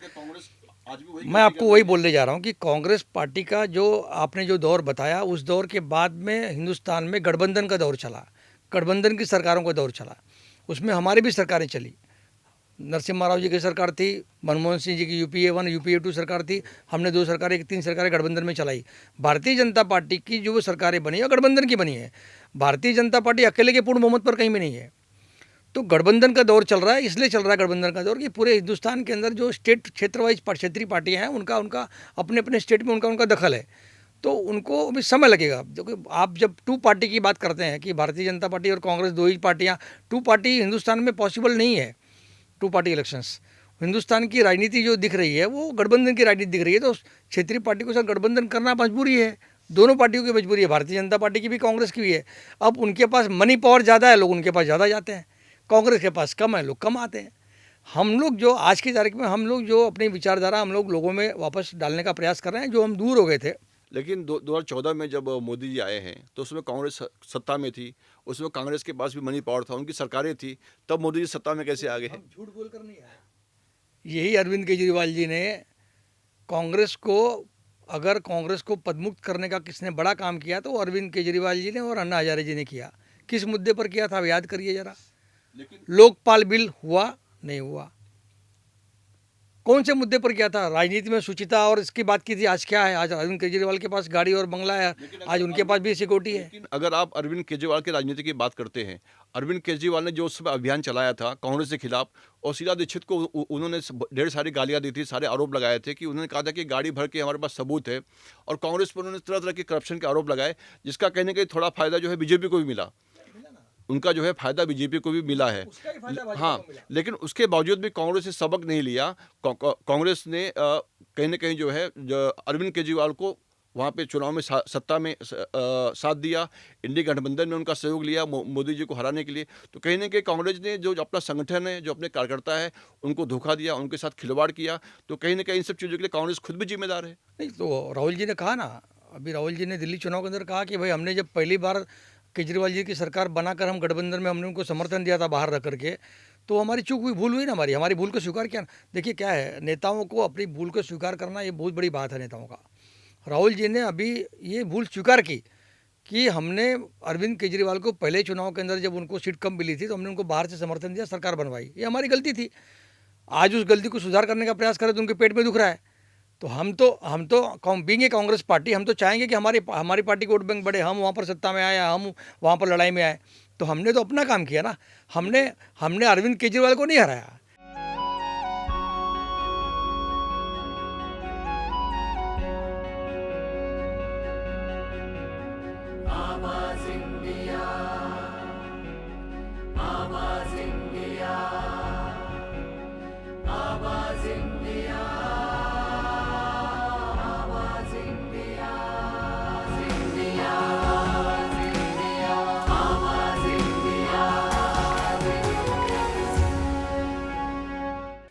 मैं आपको वही बोलने जा रहा हूँ कि कांग्रेस पार्टी का जो आपने जो दौर बताया, उस दौर के बाद में हिंदुस्तान में गठबंधन का दौर चला, गठबंधन की सरकारों का दौर चला। उसमें हमारी भी सरकारें चली। नरसिम्हा राव जी की सरकार थी, मनमोहन सिंह जी की यूपीए 1 यूपीए 2 सरकार थी। हमने 2 सरकारें 3 सरकारें गठबंधन में चलाई। भारतीय जनता पार्टी की जो सरकारें बनी है गठबंधन की बनी है। भारतीय जनता पार्टी अकेले के पूर्ण बहुमत पर कहीं भी नहीं है। तो गठबंधन का दौर चल रहा है, इसलिए चल रहा है गठबंधन का दौर कि पूरे हिंदुस्तान के अंदर जो क्षेत्र वाइज क्षेत्रीय पार्टियाँ हैं उनका अपने अपने स्टेट में उनका दखल है। तो उनको अभी समय लगेगा, क्योंकि आप जब 2 पार्टी की बात करते हैं कि भारतीय जनता पार्टी और कांग्रेस 2 ही पार्टियाँ, 2 पार्टी हिंदुस्तान में पॉसिबल नहीं है। 2 पार्टी इलेक्शंस, हिंदुस्तान की राजनीति जो दिख रही है वो गठबंधन की राजनीति दिख रही है। तो क्षेत्रीय पार्टी के साथ गठबंधन करना मजबूरी है, दोनों पार्टियों की मजबूरी है, भारतीय जनता पार्टी की भी कांग्रेस की भी है। अब उनके पास मनी पावर ज़्यादा है, लोग उनके पास ज़्यादा जाते हैं, कांग्रेस के पास कम है, लोग कम आते हैं। हम लोग जो आज की तारीख में हम लोग जो अपनी विचारधारा हम लोग लोगों में वापस डालने का प्रयास कर रहे हैं, जो हम दूर हो गए थे। लेकिन 2014 में जब मोदी जी आए हैं तो उसमें कांग्रेस सत्ता में थी, उसमें कांग्रेस के पास भी मनी पावर था, उनकी सरकारें थी, तब मोदी जी सत्ता में कैसे आ गए हैं? झूठ बोलकर नहीं आए, यही अरविंद केजरीवाल जी ने कांग्रेस को, अगर कांग्रेस को पदमुक्त करने का किसने बड़ा काम किया तो वो अरविंद केजरीवाल जी ने और अन्ना हजारे जी ने किया। किस मुद्दे पर किया था आप याद करिए जरा। लेकिन लोकपाल बिल हुआ नहीं हुआ, कौन से मुद्दे पर किया था? राजनीति में सुचिता और इसकी बात की थी। आज क्या है? आज अरविंद केजरीवाल के पास गाड़ी और बंगला है, आज उनके पास भी सिक्योरिटी है। लेकिन अगर आप अरविंद केजरीवाल की राजनीति की बात करते हैं, अरविंद केजरीवाल ने जो उस समय अभियान चलाया था कांग्रेस के खिलाफ, और शीला दीक्षित को उन्होंने ढेर सारी गालियां दी थी, सारे आरोप लगाए थे कि उन्होंने कहा था कि गाड़ी भर के हमारे पास सबूत है, और कांग्रेस पर उन्होंने तरह तरह के करप्शन के आरोप लगाए, जिसका कहने का थोड़ा फायदा जो है बीजेपी को भी मिला। उनका जो है फायदा बीजेपी को भी मिला है। उसका ही फायदा भाजपा हाँ, को मिला। लेकिन उसके बावजूद भी कांग्रेस ने सबक नहीं लिया। कांग्रेस ने कहीं ना कहीं जो है अरविंद केजरीवाल को वहाँ पे चुनाव में सत्ता में साथ दिया, इंडी गठबंधन में उनका सहयोग लिया मोदी जी को हराने के लिए। तो कहीं ना कहीं कांग्रेस ने जो अपना संगठन है, जो अपने कार्यकर्ता है, उनको धोखा दिया, उनके साथ खिलवाड़ किया। तो कहीं ना कहीं इन सब चीज़ों के लिए कांग्रेस खुद भी जिम्मेदार है। नहीं तो राहुल जी ने कहा ना, अभी राहुल जी ने दिल्ली चुनाव के अंदर कहा कि भाई हमने जब पहली बार केजरीवाल जी की सरकार बनाकर हम गठबंधन में हमने उनको समर्थन दिया था बाहर रख करके, तो हमारी चूक हुई, भूल हुई ना, हमारी भूल को स्वीकार किया ना। देखिए क्या है, नेताओं को अपनी भूल को स्वीकार करना ये बहुत बड़ी बात है नेताओं का। राहुल जी ने अभी ये भूल स्वीकार की कि हमने अरविंद केजरीवाल को पहले चुनाव के अंदर जब उनको सीट कम मिली थी तो हमने उनको बाहर से समर्थन दिया, सरकार बनवाई, ये हमारी गलती थी। आज उस गलती को सुधार करने का प्रयास करें तो उनके पेट में दुख रहा है। तो हम तो बीइंग ए कांग्रेस पार्टी हम तो चाहेंगे कि हमारी हमारी पार्टी को वोट बैंक बढ़े, हम वहाँ पर सत्ता में आए, हम वहाँ पर लड़ाई में आए। तो हमने तो अपना काम किया ना, हमने हमने अरविंद केजरीवाल को नहीं हराया।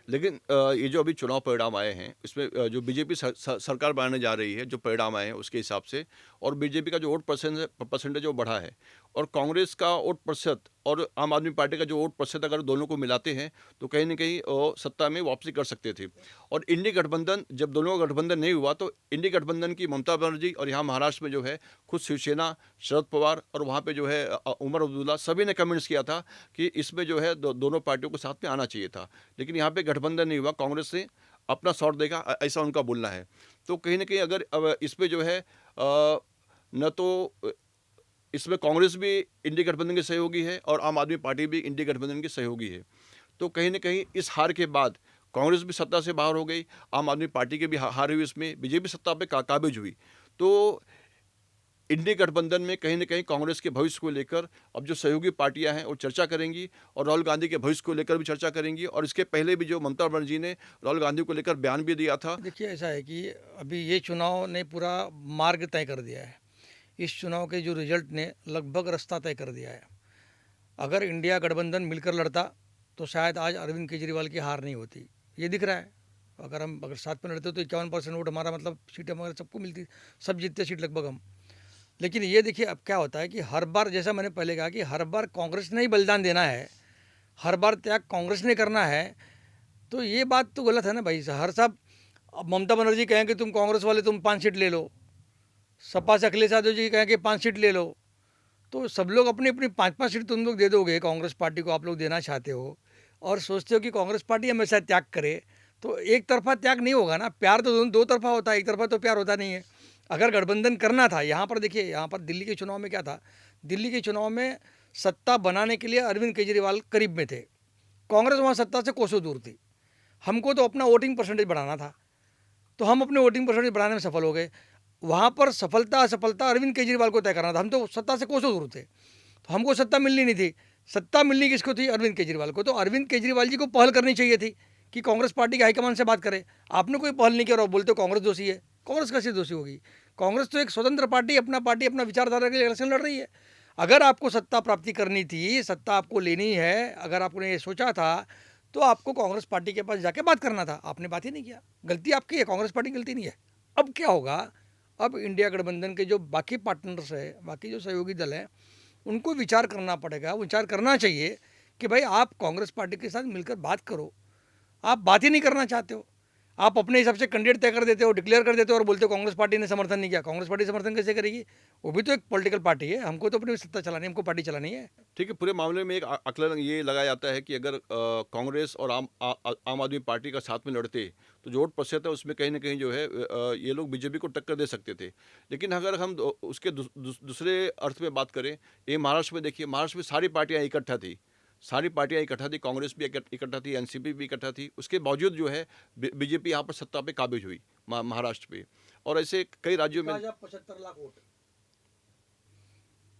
लेकिन ये जो अभी चुनाव परिणाम आए हैं, इसमें जो बीजेपी सरकार बनाने जा रही है, जो परिणाम आए हैं उसके हिसाब से, और बीजेपी का जो वोट परसेंटेज वो बढ़ा है, और कांग्रेस का वोट प्रतिशत और आम आदमी पार्टी का जो वोट प्रतिशत अगर दोनों को मिलाते हैं तो कहीं ना कहीं वो सत्ता में वापसी कर सकते थे। और इंडी गठबंधन, जब दोनों का गठबंधन नहीं हुआ तो इंडी गठबंधन की ममता बनर्जी, और यहाँ महाराष्ट्र में जो है खुद शिवसेना, शरद पवार, और वहाँ पे जो है उमर अब्दुल्ला, सभी ने कमेंट्स किया था कि इसमें जो है दोनों पार्टियों को साथ में आना चाहिए था। लेकिन यहाँ पे गठबंधन नहीं हुआ, कांग्रेस ने अपना शॉट देखा, ऐसा उनका बोलना है। तो कहीं ना कहीं अगर अब इस पे जो है न तो इसमें कांग्रेस भी इंडी गठबंधन की सहयोगी है और आम आदमी पार्टी भी इंडी गठबंधन की सहयोगी है। तो कहीं ना कहीं इस हार के बाद कांग्रेस भी सत्ता से बाहर हो गई, आम आदमी पार्टी की भी हार हुई, इसमें बीजेपी सत्ता पे काबिज हुई। तो इंडी गठबंधन में कहीं ना कहीं कांग्रेस के भविष्य को लेकर अब जो सहयोगी पार्टियां हैं वो चर्चा करेंगी, और राहुल गांधी के भविष्य को लेकर भी चर्चा करेंगी। और इसके पहले भी जो ममता बनर्जी ने राहुल गांधी को लेकर बयान भी दिया था। देखिए ऐसा है कि अभी ये चुनाव ने पूरा मार्ग तय कर दिया है। इस चुनाव के जो रिजल्ट ने लगभग रास्ता तय कर दिया है। अगर इंडिया गठबंधन मिलकर लड़ता तो शायद आज अरविंद केजरीवाल की हार नहीं होती, ये दिख रहा है। अगर साथ में लड़ते तो 51% वोट हमारा, मतलब सीटें हमारे सबको मिलती, सब जीतते सीट लगभग हम। लेकिन ये देखिए अब क्या होता है कि हर बार, जैसा मैंने पहले कहा कि हर बार कांग्रेस ने ही बलिदान देना है, हर बार त्याग कांग्रेस ने करना है। तो ये बात तो गलत है ना भाई। हर साहब अब ममता बनर्जी कहें कि तुम कांग्रेस वाले तुम 5 सीट ले लो, सपा से अखिलेश यादव जी कहें कि 5 सीट ले लो, तो सब लोग अपनी अपनी 5-5 सीट तुम लोग दे दोगे, कांग्रेस पार्टी को आप लोग देना चाहते हो और सोचते हो कि कांग्रेस पार्टी हमेशा त्याग करे। तो एक तरफा त्याग नहीं होगा ना, प्यार तो दो तरफा होता है, एक तरफा तो प्यार होता नहीं है। अगर गठबंधन करना था, यहाँ पर देखिए, यहाँ पर दिल्ली के चुनाव में क्या था, दिल्ली के चुनाव में सत्ता बनाने के लिए अरविंद केजरीवाल करीब में थे, कांग्रेस वहाँ सत्ता से कोसों दूर थी। हमको तो अपना वोटिंग परसेंटेज बढ़ाना था, तो हम अपने वोटिंग परसेंटेज बढ़ाने में सफल हो गए। वहाँ पर सफलता असफलता अरविंद केजरीवाल को तय करना था, हम तो सत्ता से कोसों दूर थे, तो हमको सत्ता मिलनी नहीं थी। सत्ता मिलनी किसको थी? अरविंद केजरीवाल को। तो अरविंद केजरीवाल जी को पहल करनी चाहिए थी कि कांग्रेस पार्टी के हाईकमान से बात करे। आपने कोई पहल नहीं किया और बोलते हो कांग्रेस दोषी है। कांग्रेस कैसे दोषी होगी? कांग्रेस तो एक स्वतंत्र पार्टी, अपना विचारधारा के लिए इलेक्शन लड़ रही है। अगर आपको सत्ता प्राप्ति करनी थी, सत्ता आपको लेनी है, अगर आपने ये सोचा था तो आपको कांग्रेस पार्टी के पास जाके बात करना था, आपने बात ही नहीं किया। गलती आपकी है, कांग्रेस पार्टी की गलती नहीं है। अब क्या होगा, अब इंडिया गठबंधन के जो बाकी पार्टनर्स है, बाकी जो सहयोगी दल हैं, उनको विचार करना पड़ेगा, विचार करना चाहिए कि भाई आप कांग्रेस पार्टी के साथ मिलकर बात करो। आप बात ही नहीं करना चाहते हो। आप अपने हिसाब से कैंडिडेट तय कर देते हो, डिक्लेयर कर देते हो और बोलते हो कांग्रेस पार्टी ने समर्थन नहीं किया। कांग्रेस पार्टी समर्थन कैसे करेगी? वो भी तो एक पॉलिटिकल पार्टी है, हमको तो अपनी सत्ता चलानी है, हमको पार्टी चलानी है। ठीक है, पूरे मामले में एक आकलन ये लगाया जाता है कि अगर कांग्रेस और आम आदमी पार्टी का साथ में लड़ते तो जो वोट प्रतिशत है उसमें कहीं ना कहीं जो है ये लोग बीजेपी को टक्कर दे सकते थे। लेकिन अगर हम उसके दूसरे अर्थ में बात करें, ये महाराष्ट्र में देखिए, महाराष्ट्र में सारी पार्टियां इकट्ठा थी, सारी पार्टियां इकट्ठा थी, कांग्रेस भी इकट्ठा थी, एनसीपी भी इकट्ठा थी। उसके बावजूद जो है बीजेपी यहाँ पर सत्ता पे काबिज हुई महाराष्ट्र पे। और ऐसे कई राज्यों में 75 lakh vote,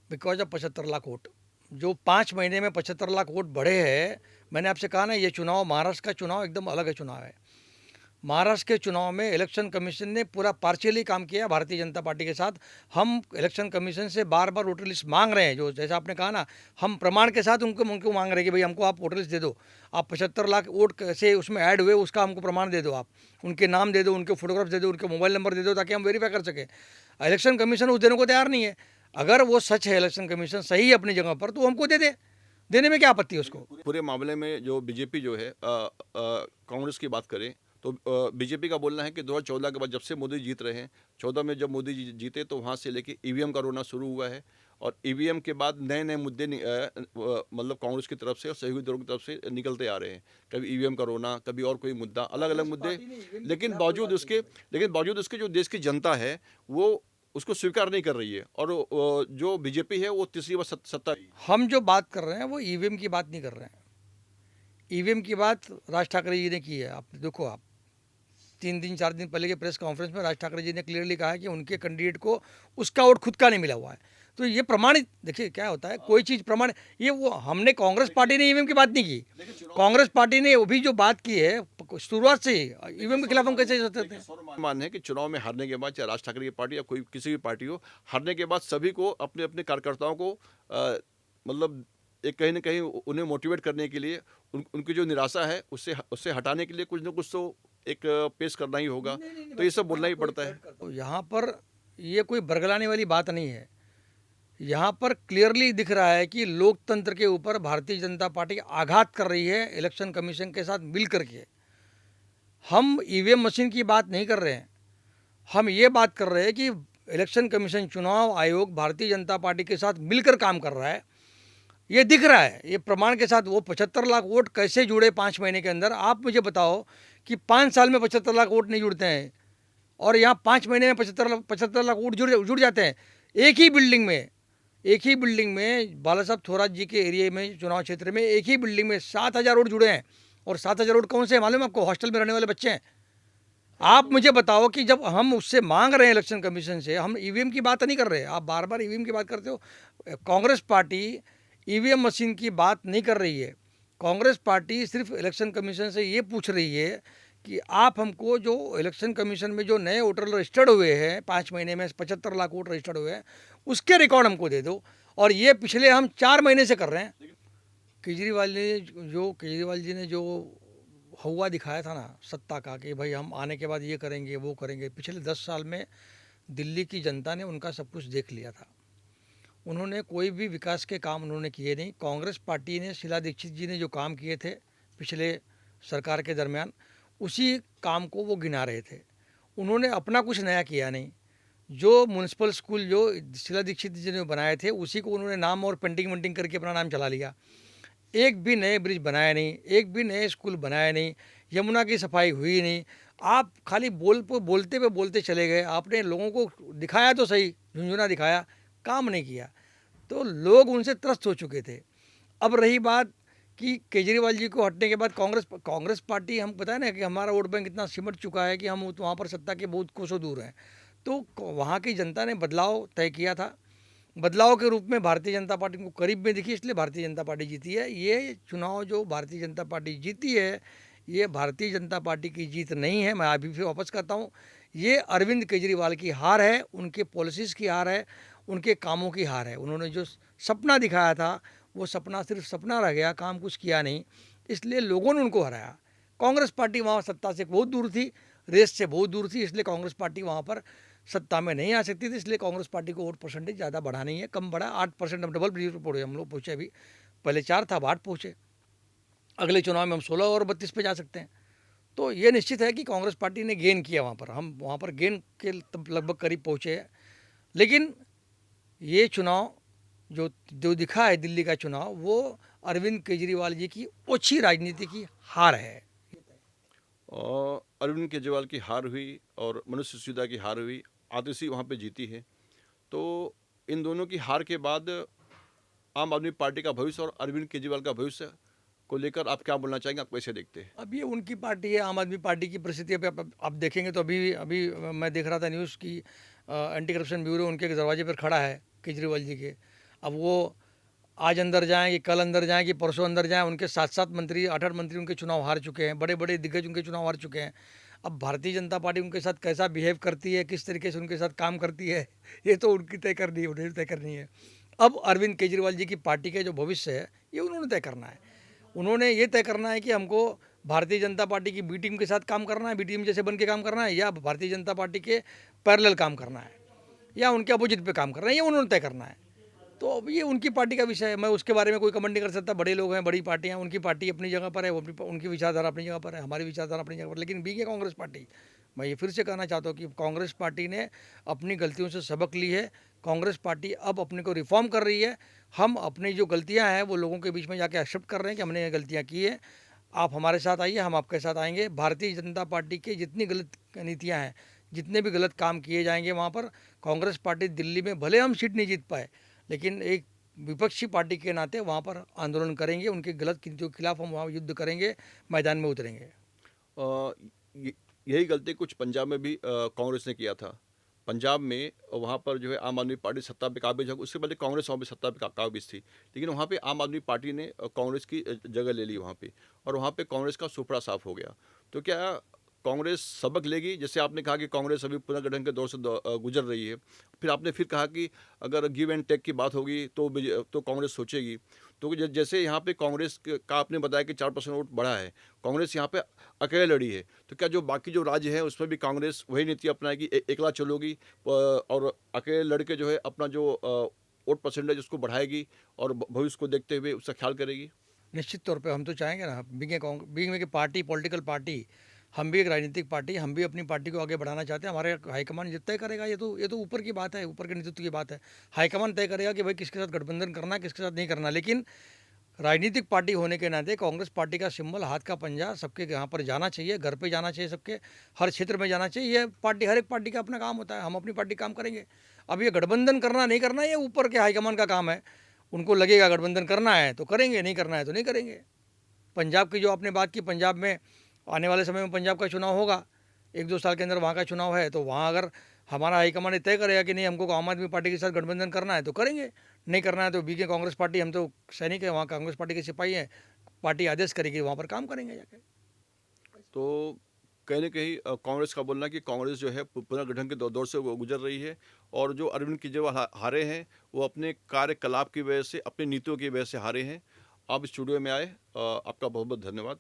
because of 75 lakh vote, जो 5 महीने में 75 लाख वोट बढ़े हैं। मैंने आपसे कहा ना, ये चुनाव, महाराष्ट्र का चुनाव एकदम अलग है चुनाव है। महाराष्ट्र के चुनाव में इलेक्शन कमीशन ने पूरा पार्शियली काम किया भारतीय जनता पार्टी के साथ। हम इलेक्शन कमीशन से बार बार वोटर लिस्ट मांग रहे हैं, जो जैसा आपने कहा ना, हम प्रमाण के साथ उनको मांग रहे हैं कि भाई हमको आप वोटर लिस्ट दे दो, आप 75 लाख वोट कैसे उसमें ऐड हुए उसका हमको प्रमाण दे दो, आप उनके नाम दे दो, उनके फोटोग्राफ्स दे दो, उनके मोबाइल नंबर दे दो, ताकि हम वेरीफाई कर सकें। इलेक्शन कमीशन उस देने को तैयार नहीं है। अगर वो सच है, इलेक्शन कमीशन सही है अपनी जगह पर, तो हमको दे दे, देने में क्या आपत्ति है उसको। पूरे मामले में जो बीजेपी जो है कांग्रेस की बात करें तो बीजेपी का बोलना है कि 2014 के बाद जब से मोदी जीत रहे हैं, 14 में जब मोदी जीते तो वहाँ से लेके ईवीएम का रोना शुरू हुआ है। और ईवीएम के बाद नए नए मुद्दे मतलब कांग्रेस की तरफ से और सहयोगी दलों की तरफ से निकलते आ रहे हैं। कभी ईवीएम का रोना, कभी और कोई मुद्दा, अलग अलग मुद्दे। लेकिन बावजूद उसके जो देश की जनता है वो उसको स्वीकार नहीं कर रही है। और जो बीजेपी है वो तीसरी बार सत्ता। हम जो बात कर रहे हैं वो ईवीएम की बात नहीं कर रहे हैं। ईवीएम की बात राज ठाकरे जी ने की है। आप देखो, आप 3 दिन 4 दिन पहले के प्रेस कॉन्फ्रेंस में राज ठाकरे जी ने क्लियरली कहा है कि उनके कैंडिडेट को उसका वोट खुद का नहीं मिला हुआ है। तो ये प्रमाणित, देखिए क्या होता है, कोई चीज़ प्रमाण, ये वो हमने, कांग्रेस पार्टी ने ईवीएम की बात नहीं की। कांग्रेस पार्टी ने वो भी जो बात की है शुरुआत से ही, ईवीएम के खिलाफ हम कैसे सोचते थे। मान है कि चुनाव में हारने के बाद, चाहे राज ठाकरे की पार्टी या कोई किसी भी पार्टी हो, हारने के बाद सभी को अपने अपने कार्यकर्ताओं को मतलब एक कहीं ना कहीं उन्हें मोटिवेट करने के लिए, उनकी जो निराशा है उससे हटाने के लिए कुछ ना कुछ तो एक पेश करना ही होगा। तो ये सब बोलना ही पड़ता है। तो यहाँ पर ये कोई बरगलाने वाली बात नहीं है। यहाँ पर क्लियरली दिख रहा है कि लोकतंत्र के ऊपर भारतीय जनता पार्टी आघात कर रही है इलेक्शन कमीशन के साथ मिल करके। हम ईवीएम मशीन की बात नहीं कर रहे हैं, हम ये बात कर रहे हैं कि इलेक्शन कमीशन, चुनाव आयोग भारतीय जनता पार्टी के साथ मिलकर काम कर रहा है। ये दिख रहा है, ये प्रमाण के साथ। वो 75 लाख वोट कैसे जुड़े 5 महीने के अंदर? आप मुझे बताओ कि 5 साल में 75 लाख वोट नहीं जुड़ते हैं, और यहाँ 5 महीने में 75 लाख वोट जुड़ जाते हैं। एक ही बिल्डिंग में बाला साहब थोराट जी के एरिया में, चुनाव क्षेत्र में, एक ही बिल्डिंग में 7,000 वोट जुड़े हैं। और 7,000 वोट कौन से हैं मालूम है आपको? हॉस्टल में रहने वाले बच्चे हैं। आप मुझे बताओ कि जब हम उससे मांग रहे हैं इलेक्शन कमीशन से, हम ईवीएम की बात नहीं कर रहे हैं, आप बार बार ईवीएम की बात करते हो। कांग्रेस पार्टी ईवीएम मशीन की बात नहीं कर रही है। कांग्रेस पार्टी सिर्फ इलेक्शन कमीशन से ये पूछ रही है कि आप हमको जो इलेक्शन कमीशन में जो नए वोटर रजिस्टर्ड हुए हैं, 5 महीने में 75 लाख वोट रजिस्टर्ड हुए हैं, उसके रिकॉर्ड हमको दे दो। और ये पिछले हम 4 महीने से कर रहे हैं। केजरीवाल जी ने जो हवा दिखाया था ना सत्ता का, कि भाई हम आने के बाद ये करेंगे वो करेंगे, पिछले 10 साल में दिल्ली की जनता ने उनका सब कुछ देख लिया था। उन्होंने कोई भी विकास के काम उन्होंने किए नहीं। कांग्रेस पार्टी ने, शीला दीक्षित जी ने जो काम किए थे पिछले सरकार के दरमियान, उसी काम को वो गिना रहे थे। उन्होंने अपना कुछ नया किया नहीं। जो म्यूनसिपल स्कूल जो शीला दीक्षित जी ने बनाए थे, उसी को उन्होंने नाम और पेंटिंग वेंटिंग करके अपना नाम चला लिया। एक भी नए ब्रिज बनाया नहीं, एक भी नए स्कूल बनाया नहीं, यमुना की सफाई हुई नहीं। आप खाली बोलते चले गए। आपने लोगों को दिखाया तो सही, झुंझुना दिखाया, काम नहीं किया। तो लोग उनसे त्रस्त हो चुके थे। अब रही बात कि केजरीवाल जी को हटने के बाद कांग्रेस पार्टी, हम पता है ना कि हमारा वोट बैंक इतना सिमट चुका है कि हम वहाँ पर सत्ता के बहुत कोसों दूर हैं। तो वहाँ की जनता ने बदलाव तय किया था। बदलाव के रूप में भारतीय जनता पार्टी को करीब में दिखी, इसलिए भारतीय जनता पार्टी जीती है। ये चुनाव जो भारतीय जनता पार्टी जीती है, ये भारतीय जनता पार्टी की जीत नहीं है। मैं अभी फिर वापस करता हूँ, ये अरविंद केजरीवाल की हार है, उनके पॉलिसीज़ की हार है, उनके कामों की हार है। उन्होंने जो सपना दिखाया था वो सपना सिर्फ सपना रह गया, काम कुछ किया नहीं, इसलिए लोगों ने उनको हराया। कांग्रेस पार्टी वहाँ सत्ता से बहुत दूर थी, रेस से बहुत दूर थी, इसलिए कांग्रेस पार्टी वहाँ पर सत्ता में नहीं आ सकती थी। इसलिए कांग्रेस पार्टी को वोट परसेंटेज ज़्यादा बढ़ा नहीं है, कम बढ़ा, 8%। हम डबल डिजिट पहुँचे, हम लोग पहुँचे। अभी पहले 4 था, अब 8 पहुँचे। अगले चुनाव में हम 16 और 32 पे जा सकते हैं। तो ये निश्चित है कि कांग्रेस पार्टी ने गेन किया वहाँ पर, हम वहाँ पर गेन के तब लगभग करीब पहुँचे हैं। लेकिन ये चुनाव जो जो दिखा है दिल्ली का चुनाव, वो अरविंद केजरीवाल जी की ओछी राजनीति की हार है। और अरविंद केजरीवाल की हार हुई और मनुष्य सिसोदिया की हार हुई, आतिशी वहाँ पे जीती है। तो इन दोनों की हार के बाद आम आदमी पार्टी का भविष्य और अरविंद केजरीवाल का भविष्य को लेकर आप क्या बोलना चाहेंगे, आप कैसे देखते हैं? अब ये उनकी पार्टी है, आम आदमी पार्टी की परिस्थिति पे आप देखेंगे तो अभी अभी मैं देख रहा था न्यूज़ की एंटी करप्शन ब्यूरो उनके दरवाजे पर खड़ा है केजरीवाल जी के। अब वो आज अंदर जाएं कि कल अंदर जाएं कि परसों अंदर जाएं, उनके 7-7 मंत्री 8-8 मंत्री उनके चुनाव हार चुके हैं, बड़े बड़े दिग्गज उनके चुनाव हार चुके हैं। अब भारतीय जनता पार्टी उनके साथ कैसा बिहेव करती है, किस तरीके से उनके साथ काम करती है, ये तो उनकी तय करनी है, उन्हें तय करनी है। अब अरविंद केजरीवाल जी की पार्टी का जो भविष्य है ये उन्होंने तय करना है। उन्होंने ये तय करना है कि हमको भारतीय जनता पार्टी की बी टीम के साथ काम करना है, बी टीम जैसे बन के काम करना है, या भारतीय जनता पार्टी के पैरेलल काम करना है, या उनके अपोजिट पे काम करना है, ये उन्होंने तय करना है। तो अब ये उनकी पार्टी का विषय है, मैं उसके बारे में कोई कमेंट नहीं कर सकता। बड़े लोग हैं, बड़ी पार्टियां, उनकी पार्टी अपनी जगह पर है, उनकी विचारधारा अपनी जगह पर है, हमारी विचारधारा अपनी जगह पर। लेकिन बीके कांग्रेस पार्टी, मैं ये फिर से कहना चाहता हूँ कि कांग्रेस पार्टी ने अपनी गलतियों से सबक ली है। कांग्रेस पार्टी अब अपने को रिफॉर्म कर रही है। हम अपनी जो गलतियाँ हैं वो लोगों के बीच में जाके एक्सेप्ट कर रहे हैं कि हमने ये गलतियाँ की है, आप हमारे साथ आइए, हम आपके साथ आएंगे। भारतीय जनता पार्टी की जितनी गलत नीतियाँ हैं, जितने भी गलत काम किए जाएंगे वहाँ पर, कांग्रेस पार्टी दिल्ली में भले हम सीट नहीं जीत पाए, लेकिन एक विपक्षी पार्टी के नाते वहाँ पर आंदोलन करेंगे, उनकी गलत नीतियों के खिलाफ हम वहाँ युद्ध करेंगे, मैदान में उतरेंगे। यही गलती कुछ पंजाब में भी कांग्रेस ने किया था। पंजाब में वहाँ पर जो है आम आदमी पार्टी सत्ता पे काबिज है, उससे पहले कांग्रेस वहाँ पे सत्ता पे काबिज थी, लेकिन वहाँ पे आम आदमी पार्टी ने कांग्रेस की जगह ले ली वहाँ पे, और वहाँ पे कांग्रेस का सुपड़ा साफ हो गया। तो क्या कांग्रेस सबक लेगी? जैसे आपने कहा कि कांग्रेस अभी पुनर्गठन के दौर से गुजर रही है, फिर आपने फिर कहा कि अगर गिव एंड टेक की बात होगी तो कांग्रेस सोचेगी। तो जैसे यहाँ पे कांग्रेस का आपने बताया कि 4% वोट बढ़ा है, कांग्रेस यहाँ पे अकेले लड़ी है, तो क्या जो बाकी जो राज्य हैं उसमें भी कांग्रेस वही नीति अपनाएगी, एकला चलोगी और अकेले लड़के जो है अपना जो वोट परसेंटेज उसको बढ़ाएगी और भविष्य को देखते हुए उसका ख्याल करेगी? निश्चित तौर पे हम तो चाहेंगे ना, बीइंग में की पार्टी, पॉलिटिकल पार्टी, हम भी एक राजनीतिक पार्टी, हम भी अपनी पार्टी को आगे बढ़ाना चाहते हैं। हमारे हाईकमान ये तय करेगा, ये तो ऊपर की बात है, ऊपर के नेतृत्व की बात है। हाईकमान तय करेगा कि भाई किसके साथ गठबंधन करना है, किसके साथ नहीं करना। लेकिन राजनीतिक पार्टी होने के नाते कांग्रेस पार्टी का सिंबल हाथ का पंजा सबके यहाँ पर जाना चाहिए, घर पे जाना चाहिए, सबके हर क्षेत्र में जाना चाहिए। ये पार्टी, हर एक पार्टी का अपना काम होता है, हम अपनी पार्टी काम करेंगे। अब ये गठबंधन करना नहीं करना, ये ऊपर के हाईकमान का काम है। उनको लगेगा गठबंधन करना है तो करेंगे, नहीं करना है तो नहीं करेंगे। पंजाब की जो आपने बात की, पंजाब में आने वाले समय में पंजाब का चुनाव होगा, 1-2 साल के अंदर वहाँ का चुनाव है, तो वहाँ अगर हमारा हाईकमान तय करेगा कि नहीं हमको आम आदमी पार्टी के साथ गठबंधन करना है तो करेंगे, नहीं करना है तो बीके कांग्रेस पार्टी, हम तो सैनिक है, वहाँ कांग्रेस पार्टी के सिपाही हैं, पार्टी आदेश करेगी वहाँ पर काम करेंगे जाके। तो कहीं न कहीं कांग्रेस का बोलना है कि कांग्रेस जो है पुनर्गठन के दौर से वो गुजर रही है, और जो अरविंद केजरीवाल हारे हैं वो अपने कार्यकलाप की वजह से, अपनी नीतियों की वजह से हारे हैं। आप स्टूडियो में आए, आपका बहुत बहुत धन्यवाद।